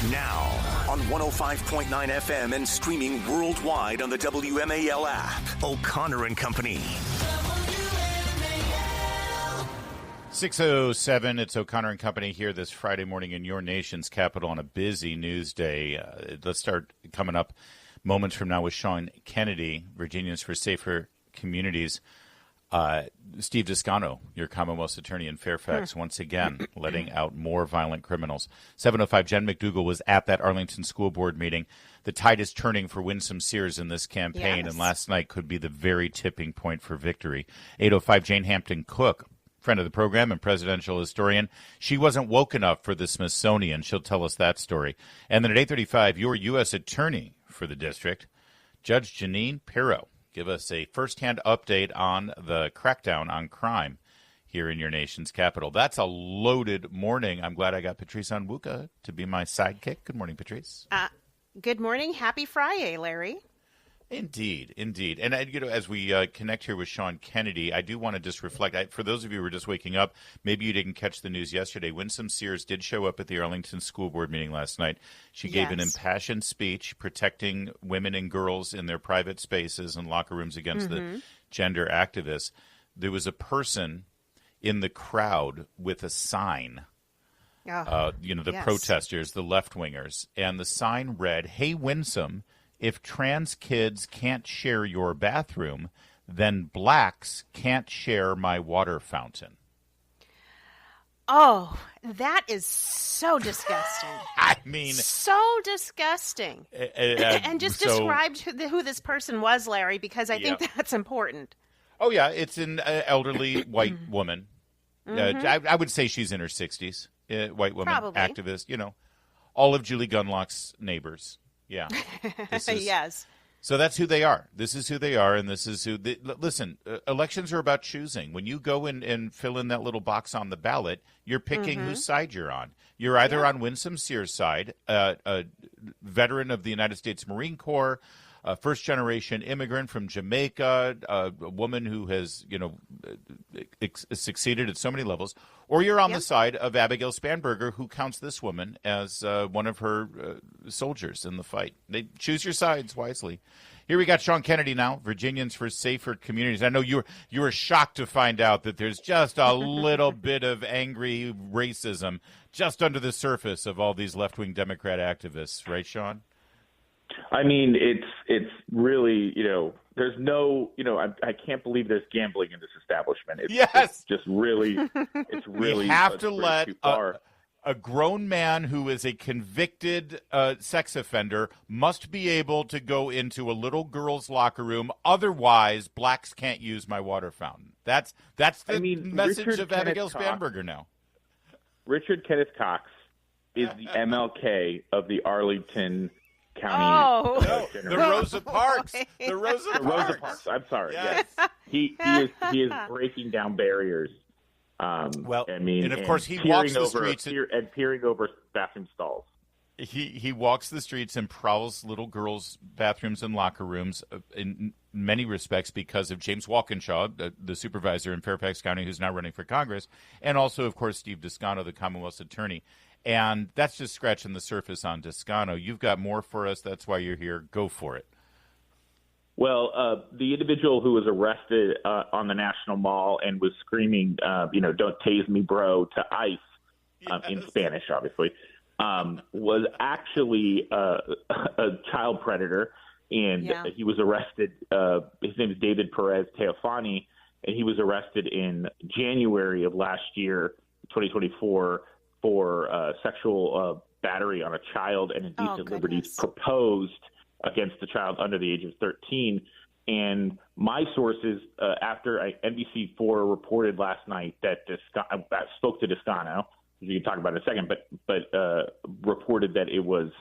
Now, on 105.9 FM and streaming worldwide on the WMAL app. O'Connor and Company. 6:07, it's O'Connor and Company here this Friday morning in your nation's capital on a busy news day. Let's start coming up moments from now with Sean Kennedy, Virginians for Safer Communities. Steve Descano, your Commonwealth's attorney in Fairfax, once again letting out more violent criminals. 7:05, Jen McDougall was at that Arlington School Board meeting. The tide is turning for Winsome Sears in this campaign, and last night could be the very tipping point for victory. 8:05, Jane Hampton Cook, friend of the program and presidential historian. She wasn't woke enough for the Smithsonian. She'll tell us that story. And then at 8:35, your U.S. attorney for the district, Judge Janine Pirro, give us a firsthand update on the crackdown on crime here in your nation's capital. That's a loaded morning. I'm glad I got Patrice Onwuka to be my sidekick. Good morning, Patrice. Good morning. Happy Friday, Larry. Indeed, indeed. And, as we connect here with Sean Kennedy, I do want to just reflect. For those of you who were just waking up, maybe you didn't catch the news yesterday. Winsome Sears did show up at the Arlington School Board meeting last night. She gave an impassioned speech protecting women and girls in their private spaces and locker rooms against the gender activists. There was a person in the crowd with a sign, the protesters, the left-wingers, and the sign read, "Hey, Winsome, if trans kids can't share your bathroom, then blacks can't share my water fountain." Oh, that is so disgusting. I mean, so disgusting. And just describe who this person was, Larry, because I think that's important. Oh, yeah. It's an elderly white woman. I would say she's in her 60s. White woman, activist, all of Julie Gunlock's neighbors. Yeah. Yes. So that's who they are. This is who they are, and this is who listen, elections are about choosing. When you go and fill in that little box on the ballot, you're picking whose side you're on. You're either on Winsome Sears' side, a veteran of the United States Marine Corps, a first-generation immigrant from Jamaica, a woman who has, succeeded at so many levels, or you're on the side of Abigail Spanberger, who counts this woman as one of her soldiers in the fight. They choose your sides wisely. Here we got Sean Kennedy now, Virginians for Safer Communities. I know you were shocked to find out that there's just a little bit of angry racism just under the surface of all these left-wing Democrat activists, right, Sean? I mean, it's really, there's no, I can't believe there's gambling in this establishment. It's just really, You have to let a grown man who is a convicted sex offender must be able to go into a little girl's locker room. Otherwise, blacks can't use my water fountain. That's the message Richard of Abigail Spanberger now. Richard Kenneth Cox is the MLK of the Arlington County. The Rosa Parks. The Rosa Parks. I'm sorry. Yes. He is breaking down barriers. And of course he walks the streets and peering over bathroom stalls. He walks the streets and prowls little girls' bathrooms and locker rooms in many respects because of James Walkinshaw, the supervisor in Fairfax County who's now running for Congress, and also, of course, Steve Descano, the Commonwealth's attorney. And that's just scratching the surface on Descano. You've got more for us. That's why you're here. Go for it. Well, the individual who was arrested on the National Mall and was screaming, "Don't tase me, bro," to ICE in Spanish, obviously, was actually a child predator. And he was arrested. His name is David Perez Teofani, and he was arrested in January of last year, 2024, for sexual battery on a child and indecent liberties proposed against the child under the age of 13. And my sources, after NBC4 reported last night that I spoke to Descano, you can talk about it in a second, but reported that it was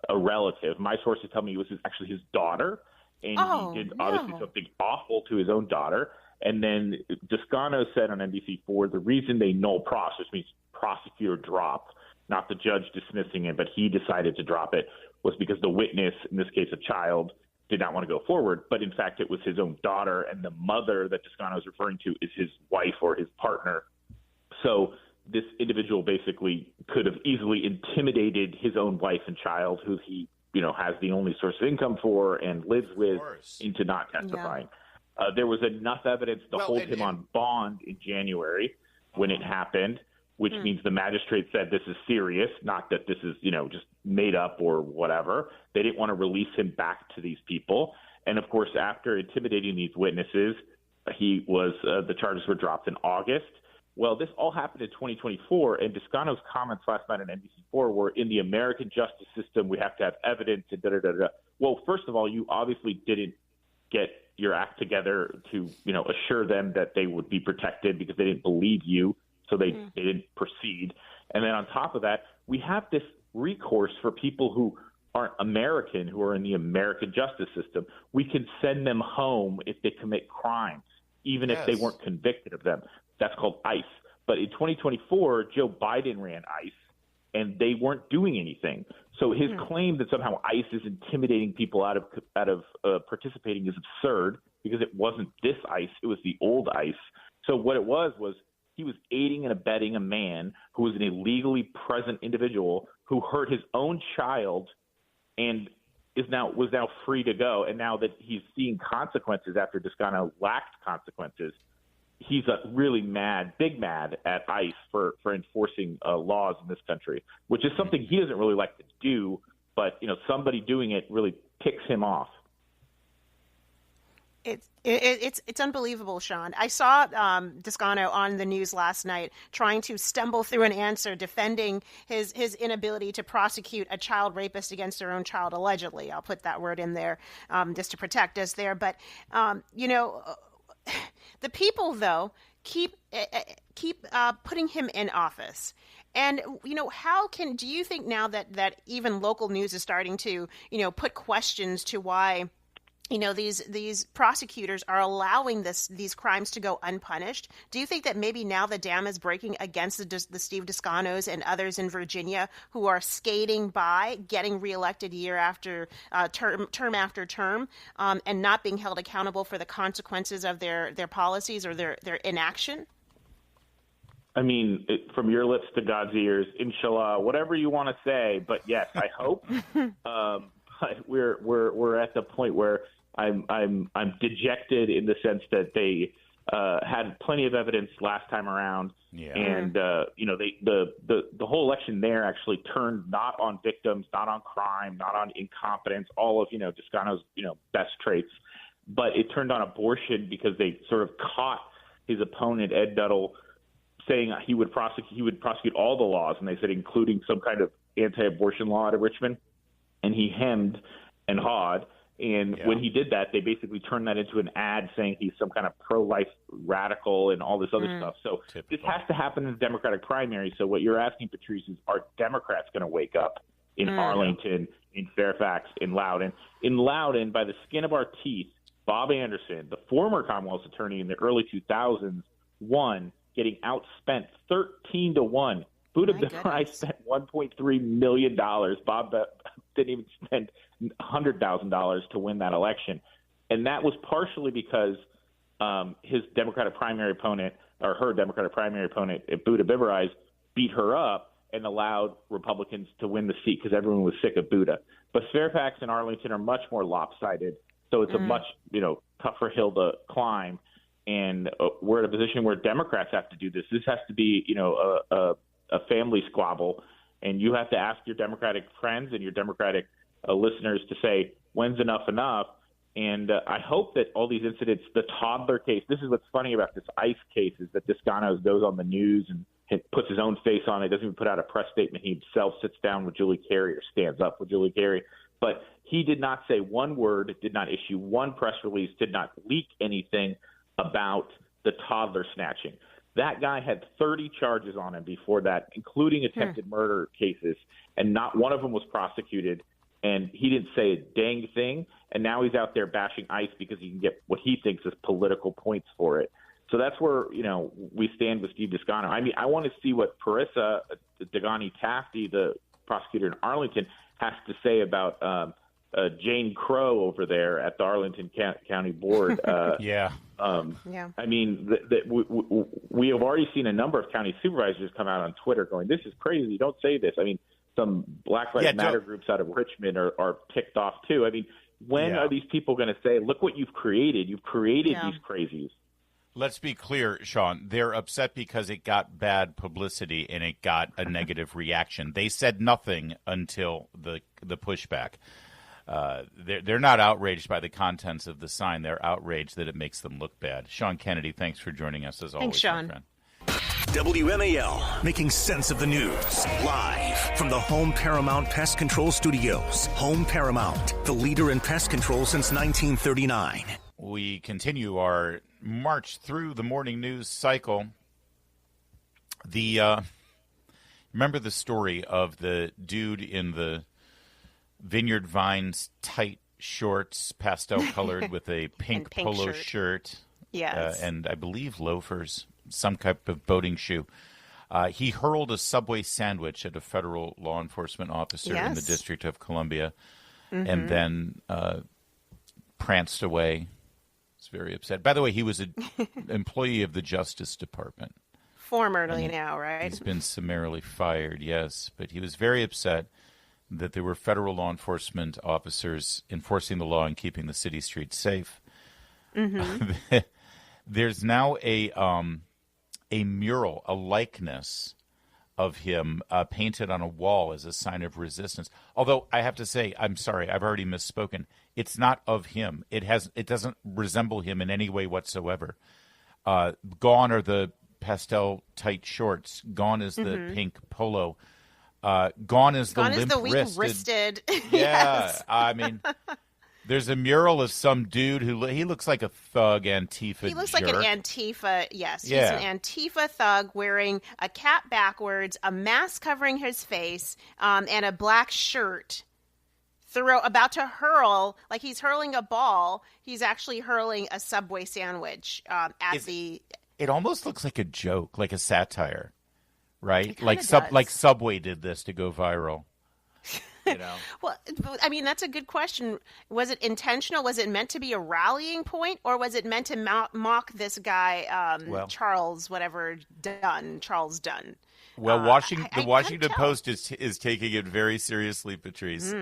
a relative. My sources tell me it was actually his daughter, and he did obviously something awful to his own daughter. And then Descano said on NBC4 the reason they null pros, which means prosecutor dropped, not the judge dismissing it, but he decided to drop it, was because the witness, in this case a child, did not want to go forward. But in fact, it was his own daughter, and the mother that Descano is referring to is his wife or his partner. So this individual basically could have easily intimidated his own wife and child, who he, has the only source of income for and lives with, into not testifying. Yeah. There was enough evidence to hold him on bond in January when it happened, which means the magistrate said this is serious, not that this is, just made up or whatever. They didn't want to release him back to these people. And of course, after intimidating these witnesses, the charges were dropped in August. Well, this all happened in 2024, and Descano's comments last night on NBC4 were, in the American justice system, we have to have evidence, and da-da-da-da. Well, first of all, you obviously didn't get your act together to, assure them that they would be protected because they didn't believe you, so they didn't proceed. And then on top of that, we have this recourse for people who aren't American, who are in the American justice system. We can send them home if they commit crimes, even if they weren't convicted of them. That's called ICE. But in 2024, Joe Biden ran ICE, and they weren't doing anything. So his claim that somehow ICE is intimidating people out of participating is absurd, because it wasn't this ICE, it was the old ICE. So what it was he was aiding and abetting a man who was an illegally present individual who hurt his own child and was now free to go. And now that he's seeing consequences after Descano lacked consequences, he's really big mad at ICE for enforcing laws in this country, which is something he doesn't really like to do. But, somebody doing it really ticks him off. It's unbelievable, Sean. I saw Descano on the news last night trying to stumble through an answer defending his inability to prosecute a child rapist against their own child, allegedly. I'll put that word in there just to protect us there. But, the people, though, keep putting him in office. And, do you think now that even local news is starting to, put questions to why these prosecutors are allowing these crimes to go unpunished? Do you think that maybe now the dam is breaking against the Steve Descanos and others in Virginia who are skating by, getting reelected year after term after term, and not being held accountable for the consequences of their policies or their inaction? I mean, from your lips to God's ears, inshallah, whatever you want to say. But yes, I hope. But we're at the point where I'm dejected in the sense that they had plenty of evidence last time around, and the whole election there actually turned not on victims, not on crime, not on incompetence, all of Descano's best traits, but it turned on abortion because they sort of caught his opponent Ed Nuttall saying he would prosecute all the laws, and they said including some kind of anti-abortion law out of Richmond, and he hemmed and hawed. And when he did that, they basically turned that into an ad saying he's some kind of pro-life radical and all this other stuff. So this has to happen in the Democratic primary. So what you're asking, Patrice, is are Democrats going to wake up in Arlington, in Fairfax, in Loudoun? In Loudoun, by the skin of our teeth, Bob Anderson, the former Commonwealth's attorney in the early 2000s, won, getting outspent 13-1. Buddha Bimari spent $1.3 million. Bob didn't even spend $100,000 to win that election. And that was partially because his Democratic primary opponent, or her Democratic primary opponent, Buddha Bimari, beat her up and allowed Republicans to win the seat because everyone was sick of Buddha. But Fairfax and Arlington are much more lopsided, so it's a much tougher hill to climb. And we're in a position where Democrats have to do this. This has to be a family squabble, and you have to ask your Democratic friends and your Democratic listeners to say, when's enough? And I hope that all these incidents, the toddler case, this is what's funny about this ICE case, is that Descano goes on the news and puts his own face on it, doesn't even put out a press statement. He himself sits down with Julie Carey or stands up with Julie Carey. But he did not say one word, did not issue one press release, did not leak anything about the toddler snatching. That guy had 30 charges on him before that, including attempted murder cases, and not one of them was prosecuted. And he didn't say a dang thing. And now he's out there bashing ICE because he can get what he thinks is political points for it. So that's where, we stand with Steve Descano. I mean, I want to see what Parissa Dagani Tafty, the prosecutor in Arlington, has to say about Jane Crow over there at the Arlington County Board. Yeah. I mean, we have already seen a number of county supervisors come out on Twitter going, "This is crazy. Don't say this." I mean, some Black Lives Matter groups out of Richmond are ticked off too. I mean, when are these people going to say, "Look what you've created. You've created these crazies"? Let's be clear, Sean. They're upset because it got bad publicity and it got a negative reaction. They said nothing until the pushback. They're not outraged by the contents of the sign. They're outraged that it makes them look bad. Sean Kennedy, thanks for joining us as always. Thanks, Sean. My friend. WMAL, making sense of the news. Live from the Home Paramount Pest Control Studios. Home Paramount, the leader in pest control since 1939. We continue our march through the morning news cycle. Remember the story of the dude in the Vineyard Vines tight shorts, pastel colored with a pink polo shirt. Yes. And I believe loafers, some type of boating shoe. He hurled a Subway sandwich at a federal law enforcement officer in the District of Columbia and then pranced away. He's very upset. By the way, he was an employee of the Justice Department. Formerly now, right? He's been summarily fired, yes. But he was very upset that there were federal law enforcement officers enforcing the law and keeping the city streets safe. There's now a mural, a likeness of him painted on a wall as a sign of resistance. Although I have to say, I'm sorry, I've already misspoken. It's not of him. It doesn't resemble him in any way whatsoever. Gone are the pastel tight shorts. Gone is the pink polo. Gone is the weak-wristed. Yeah, Yes. I mean, there's a mural of some dude he looks like a thug Antifa. He looks jerk. like an Antifa. Yes, he's Yeah. an Antifa thug wearing a cap backwards, a mask covering his face, and a black shirt. About to hurl, like he's hurling a ball. He's actually hurling a Subway sandwich It almost looks like a joke, like a satire, right? Like Subway did this to go viral. You know? Well, I mean, that's a good question. Was it intentional? Was it meant to be a rallying point, or was it meant to mock this guy, Charles Dunn? Well, the Washington Post is taking it very seriously, Patrice.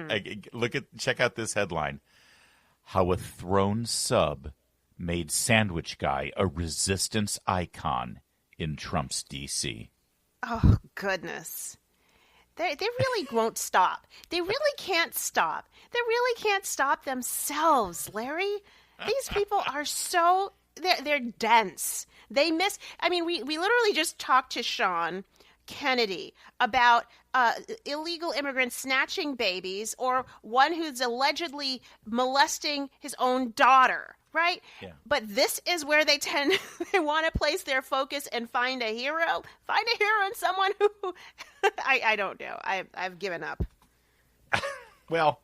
Check out this headline: How a thrown sub made sandwich guy a resistance icon in Trump's D.C. Oh goodness. They really won't stop. They really can't stop. They really can't stop themselves, Larry. These people are so they're dense. They miss. I mean, we literally just talked to Sean Kennedy about illegal immigrants snatching babies, or one who's allegedly molesting his own daughter. Right? Yeah. But this is where they want to place their focus and find a hero. Find a hero in someone who I don't know. I've given up. Well,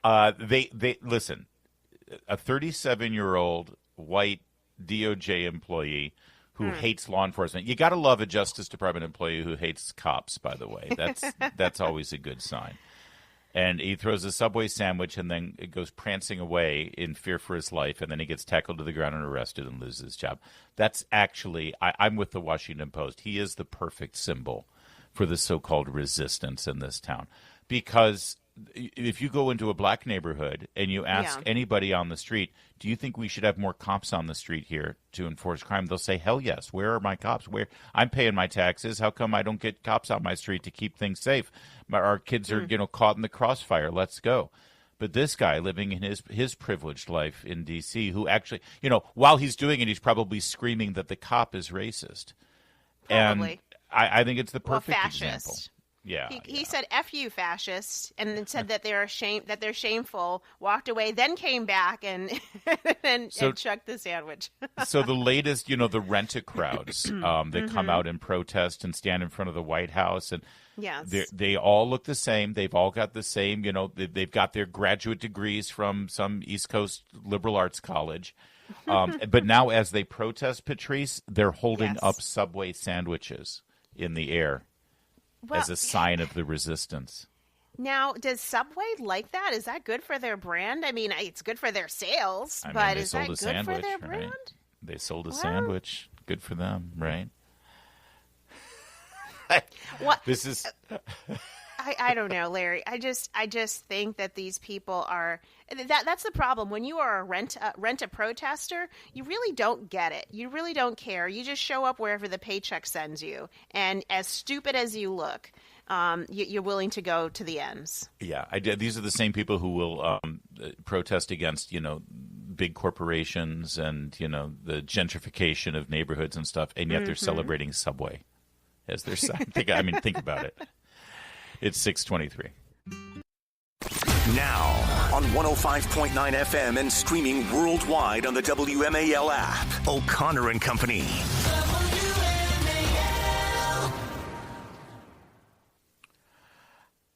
they listen. A 37-year-old white DOJ employee who hates law enforcement. You got to love a Justice Department employee who hates cops. By the way, that's always a good sign. And he throws a Subway sandwich and then it goes prancing away in fear for his life. And then he gets tackled to the ground and arrested and loses his job. That's actually, I'm with the Washington Post. He is the perfect symbol for the so-called resistance in this town. Because if you go into a black neighborhood and you ask anybody on the street, do you think we should have more cops on the street here to enforce crime? They'll say, hell yes. Where are my cops? Where I'm paying my taxes. How come I don't get cops on my street to keep things safe? Our kids are, caught in the crossfire. Let's go. But this guy living in his privileged life in D.C., who actually, while he's doing it, he's probably screaming that the cop is racist. Probably. And I think it's the perfect example. Yeah, he said "F you, fascist," and then said that they're shameful. Walked away, then came back and chucked the sandwich. So the latest, the rent-a-crowds that come out and protest and stand in front of the White House, and they all look the same. They've all got the same. They've got their graduate degrees from some East Coast liberal arts college. But now, as they protest, Patrice, they're holding up Subway sandwiches in the air. As a sign of the resistance. Now, does Subway like that? Is that good for their brand? I mean, it's good for their sales, but they is sold that a good sandwich, for their right? brand? They sold a Well, sandwich. Good for them, right? what? This is I don't know, Larry. I just think that these people are that's the problem. When you are a rent a protester, you really don't get it. You really don't care. You just show up wherever the paycheck sends you, and as stupid as you look, you're willing to go to the ends. Yeah, these are the same people who will protest against, big corporations and, the gentrification of neighborhoods and stuff, and yet they're celebrating Subway as their sign. Think about it. It's 6:23. Now on 105.9 FM and streaming worldwide on the WMAL app. O'Connor and Company.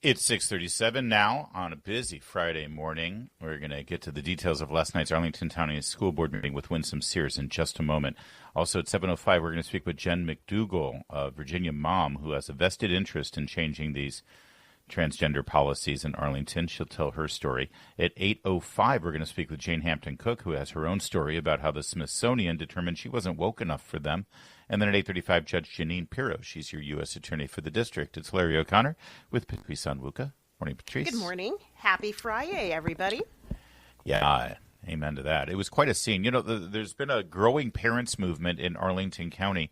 It's 6:37 now on a busy Friday morning. We're going to get to the details of last night's Arlington County School Board meeting with Winsome Sears in just a moment. Also at 7:05, we're going to speak with Jen McDougall, a Virginia mom who has a vested interest in changing these transgender policies in Arlington. She'll tell her story. At 8:05, we're going to speak with Jane Hampton Cook, who has her own story about how the Smithsonian determined she wasn't woke enough for them. And then at 8:35, Judge Janine Pirro. She's your U.S. Attorney for the district. It's Larry O'Connor with Patrice Onwuka. Morning, Patrice. Good morning. Happy Friday, everybody. Yeah, amen to that. It was quite a scene. There's been a growing parents movement in Arlington County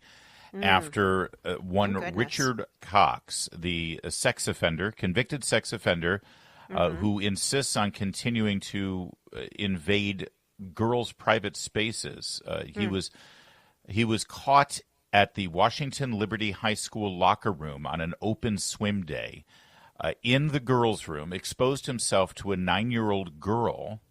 after one Richard Cox, the sex offender, convicted sex offender, who insists on continuing to invade girls' private spaces. He was caught at the Washington Liberty High School locker room on an open swim day in the girls' room, exposed himself to a 9-year-old girl.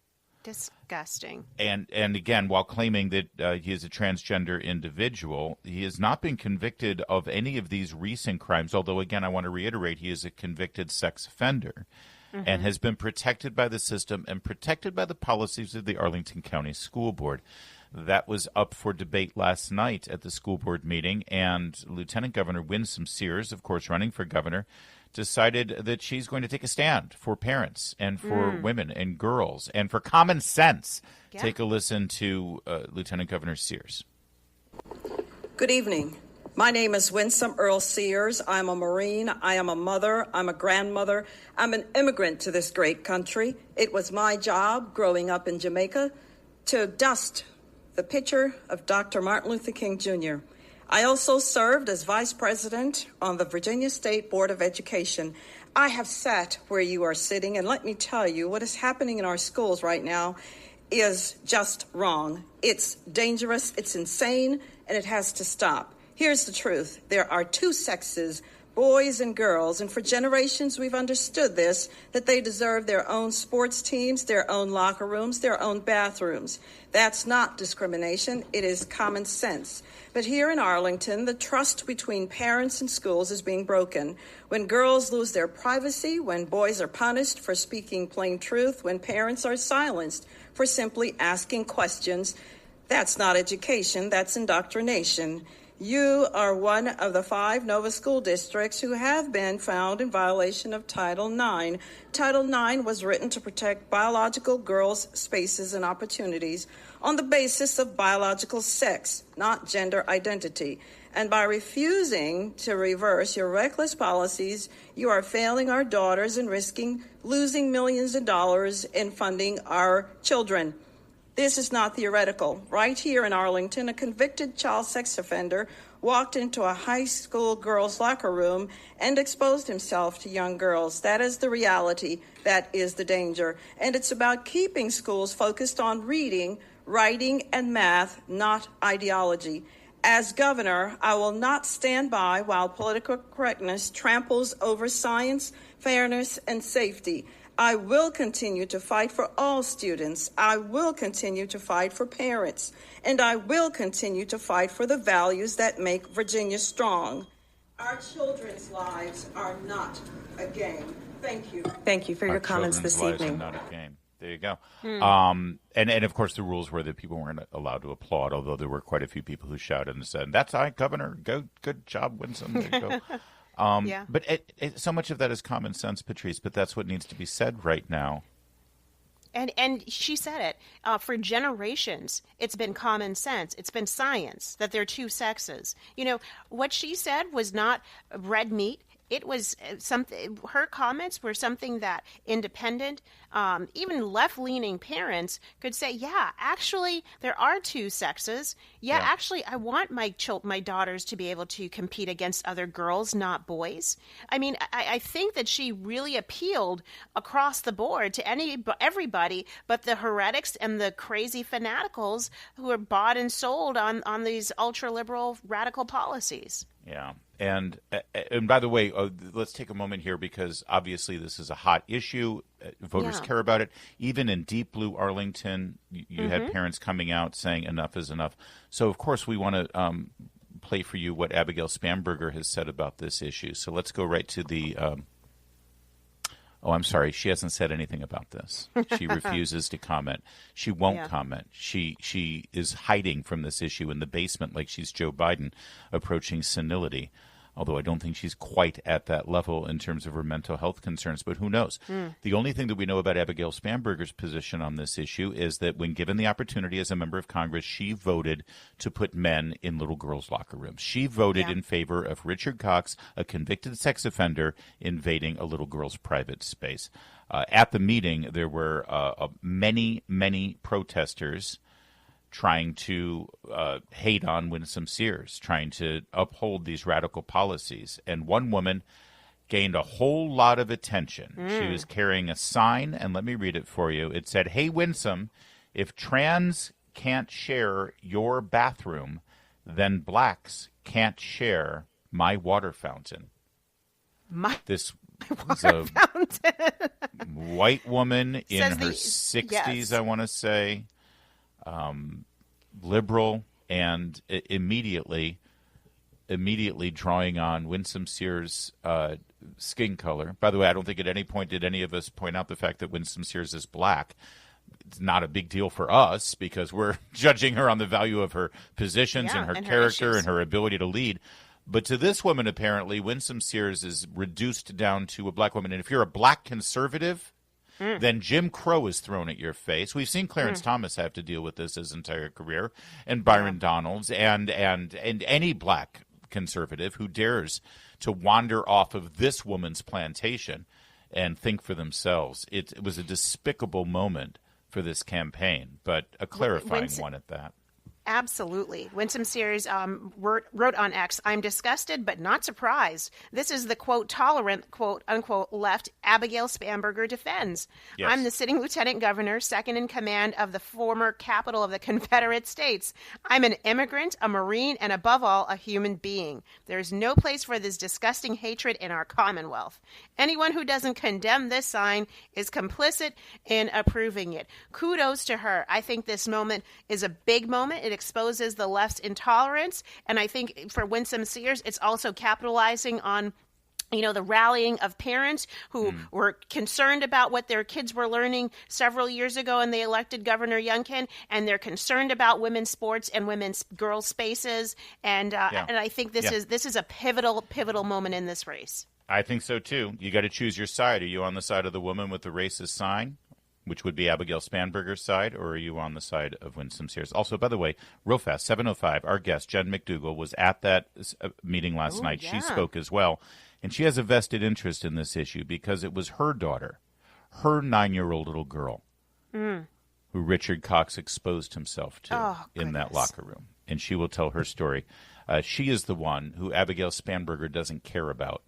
Disgusting. And again, while claiming that he is a transgender individual, he has not been convicted of any of these recent crimes, although, again, I want to reiterate, he is a convicted sex offender and has been protected by the system and protected by the policies of the Arlington County School Board. That was up for debate last night at the school board meeting, and Lieutenant Governor Winsome Sears, of course running for governor, decided that she's going to take a stand for parents and for women and girls and for common sense. Yeah. Take a listen to Lieutenant Governor Sears. Good evening. My name is Winsome Earl Sears. I'm a Marine. I am a mother. I'm a grandmother. I'm an immigrant to this great country. It was my job growing up in Jamaica to dust the picture of Dr. Martin Luther King Jr. I also served as vice president on the Virginia State Board of Education. I have sat where you are sitting, and let me tell you, what is happening in our schools right now is just wrong. It's dangerous, it's insane, and it has to stop. Here's the truth. There are two sexes, boys and girls, and for generations we've understood this, that they deserve their own sports teams, their own locker rooms, their own bathrooms. That's not discrimination, it is common sense. But here in Arlington, the trust between parents and schools is being broken. When girls lose their privacy, when boys are punished for speaking plain truth, when parents are silenced for simply asking questions, that's not education, that's indoctrination. You are one of the 5 Nova school districts who have been found in violation of Title IX. Title IX was written to protect biological girls' spaces and opportunities on the basis of biological sex, not gender identity. And by refusing to reverse your reckless policies, you are failing our daughters and risking losing millions of dollars in funding our children. This is not theoretical. Right here in Arlington, a convicted child sex offender walked into a high school girls' locker room and exposed himself to young girls. That is the reality. That is the danger. And it's about keeping schools focused on reading, writing, and math, not ideology. As governor, I will not stand by while political correctness tramples over science, fairness, and safety. I will continue to fight for all students. I will continue to fight for parents. And I will continue to fight for the values that make Virginia strong. Our children's lives are not a game. Thank you. Thank you for your comments this evening. Not a game. There you go. And of course, the rules were that people weren't allowed to applaud, although there were quite a few people who shouted and said, "That's I, Governor. Good job, Winsome." There you go. But so much of that is common sense, Patrice, but that's what needs to be said right now. And she said it. For generations, it's been common sense. It's been science that there are two sexes. What she said was not red meat. It was something. Her comments were something that independent, even left-leaning parents could say, "Yeah, actually, there are two sexes. Yeah, actually, I want my daughters to be able to compete against other girls, not boys." I mean, I think that she really appealed across the board to everybody, but the heretics and the crazy fanaticals who are bought and sold on these ultra-liberal radical policies. Yeah. And by the way, let's take a moment here because obviously this is a hot issue. Voters care about it. Even in deep blue Arlington, you had parents coming out saying enough is enough. So, of course, we want to play for you what Abigail Spanberger has said about this issue. So let's go right to the I'm sorry. She hasn't said anything about this. She refuses to comment. She won't comment. She is hiding from this issue in the basement like she's Joe Biden approaching senility, although I don't think she's quite at that level in terms of her mental health concerns, but who knows? The only thing that we know about Abigail Spanberger's position on this issue is that when given the opportunity as a member of Congress, she voted to put men in little girls' locker rooms. She voted in favor of Richard Cox, a convicted sex offender, invading a little girl's private space. At the meeting, there were many, many protesters trying to hate on Winsome Sears, trying to uphold these radical policies. And one woman gained a whole lot of attention. She was carrying a sign, and let me read it for you. It said, "Hey, Winsome, if trans can't share your bathroom, then blacks can't share my water fountain." This was a white woman in her 60s, I want to say. Liberal, and immediately drawing on Winsome Sears' skin color. By the way, I don't think at any point did any of us point out the fact that Winsome Sears is black. It's not a big deal for us because we're judging her on the value of her positions and her character and her ability to lead. But to this woman, apparently, Winsome Sears is reduced down to a black woman. And if you're a black conservative, then Jim Crow is thrown at your face. We've seen Clarence Thomas have to deal with this his entire career, and Byron Donalds, and any black conservative who dares to wander off of this woman's plantation and think for themselves. It was a despicable moment for this campaign, but a clarifying one at that. Absolutely. Winsome Sears wrote on X, "I'm disgusted but not surprised. This is the, quote, tolerant, quote, unquote, left Abigail Spanberger defends. Yes. I'm the sitting lieutenant governor, second in command of the former capital of the Confederate States. I'm an immigrant, a Marine, and above all, a human being. There is no place for this disgusting hatred in our Commonwealth. Anyone who doesn't condemn this sign is complicit in approving it." Kudos to her. I think this moment is a big moment. It exposes the left's intolerance. And I think for Winsome Sears, it's also capitalizing on the rallying of parents who were concerned about what their kids were learning several years ago, and they elected Governor Youngkin, and they're concerned about women's sports and girls' spaces. And I think this is a pivotal moment in this race. I think so, too. You got to choose your side. Are you on the side of the woman with the racist sign, which would be Abigail Spanberger's side, or are you on the side of Winsome Sears? Also, by the way, real fast, 7:05, our guest, Jen McDougall, was at that meeting last night. Yeah. She spoke as well, and she has a vested interest in this issue because it was her daughter, her 9-year-old little girl, who Richard Cox exposed himself to in that locker room, and she will tell her story. She is the one who Abigail Spanberger doesn't care about.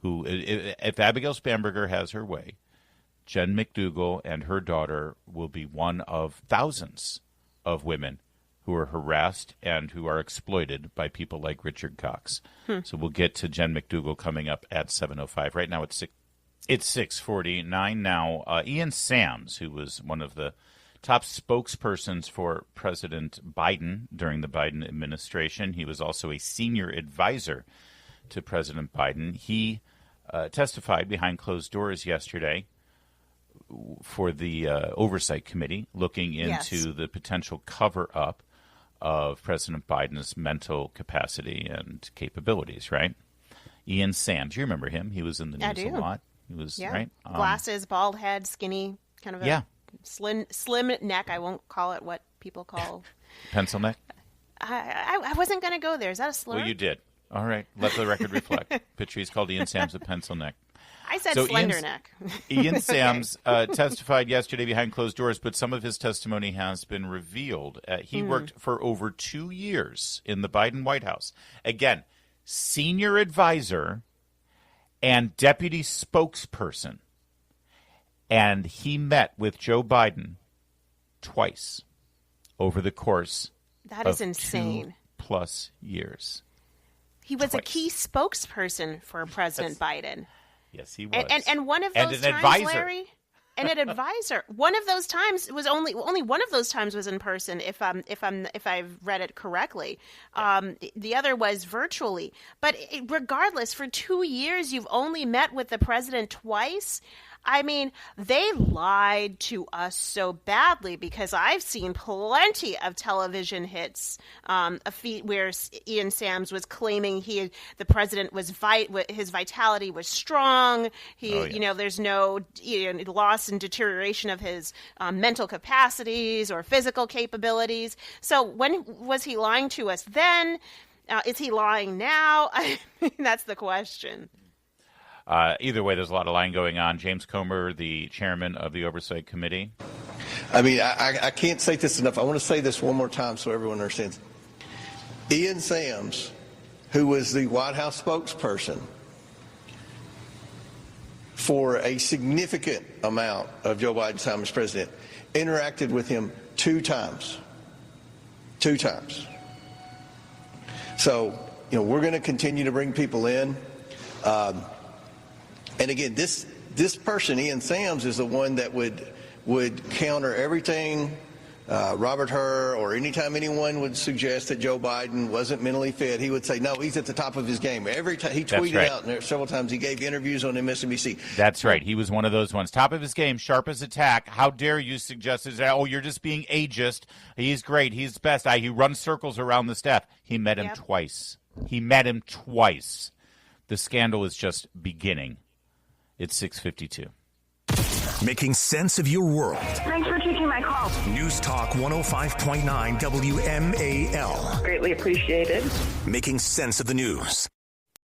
If Abigail Spanberger has her way, Jen McDougall and her daughter will be one of thousands of women who are harassed and who are exploited by people like Richard Cox. So we'll get to Jen McDougall coming up at 7:05. Right now it's 6:49 now. Ian Sams, who was one of the top spokespersons for President Biden during the Biden administration, he was also a senior advisor to President Biden. He testified behind closed doors yesterday for the Oversight Committee, looking into the potential cover-up of President Biden's mental capacity and capabilities, right? Ian Sams. You remember him. He was in the news a lot. He was, right? Glasses, bald head, skinny, kind of a slim neck. I won't call it what people call... Pencil neck? I wasn't going to go there. Is that a slur? Well, you did. All right. Let the record reflect. Patrice called Ian Sams a pencil neck. I said slender neck. Ian Sams testified yesterday behind closed doors, but some of his testimony has been revealed. He worked for over 2 years in the Biden White House. Again, senior advisor and deputy spokesperson. And he met with Joe Biden twice over the course that is insane. 2+ years. He was a key spokesperson for President Biden. Yes, he was. And one of those times, advisor. Larry, and an advisor. One of those times was only one of those times was in person. If I've read it correctly, the other was virtually. But regardless, for 2 years, you've only met with the president twice. I mean, they lied to us so badly because I've seen plenty of television hits where Ian Sams was claiming the president was his vitality was strong. There's no loss and deterioration of his mental capacities or physical capabilities. So when was he lying to us then? Is he lying now? I mean, that's the question. Either way, there's a lot of lying going on. James Comer, the chairman of the Oversight Committee. I mean, I can't say this enough. I want to say this one more time so everyone understands. Ian Sams, who was the White House spokesperson for a significant amount of Joe Biden's time as president, interacted with him 2 times. 2 times. So, we're going to continue to bring people in. And again, this person, Ian Sams, is the one that would counter everything Robert Hur, or anytime anyone would suggest that Joe Biden wasn't mentally fit, he would say, no, he's at the top of his game. Every time he tweeted out, and there several times he gave interviews on MSNBC. That's right. He was one of those ones. Top of his game, sharp as a tack. How dare you suggest that, you're just being ageist. He's great. He's the best. He runs circles around the staff. He met him twice. He met him twice. The scandal is just beginning. It's 6:52. Making sense of your world. Thanks for taking my call. News Talk 105.9 WMAL. Greatly appreciated. Making sense of the news.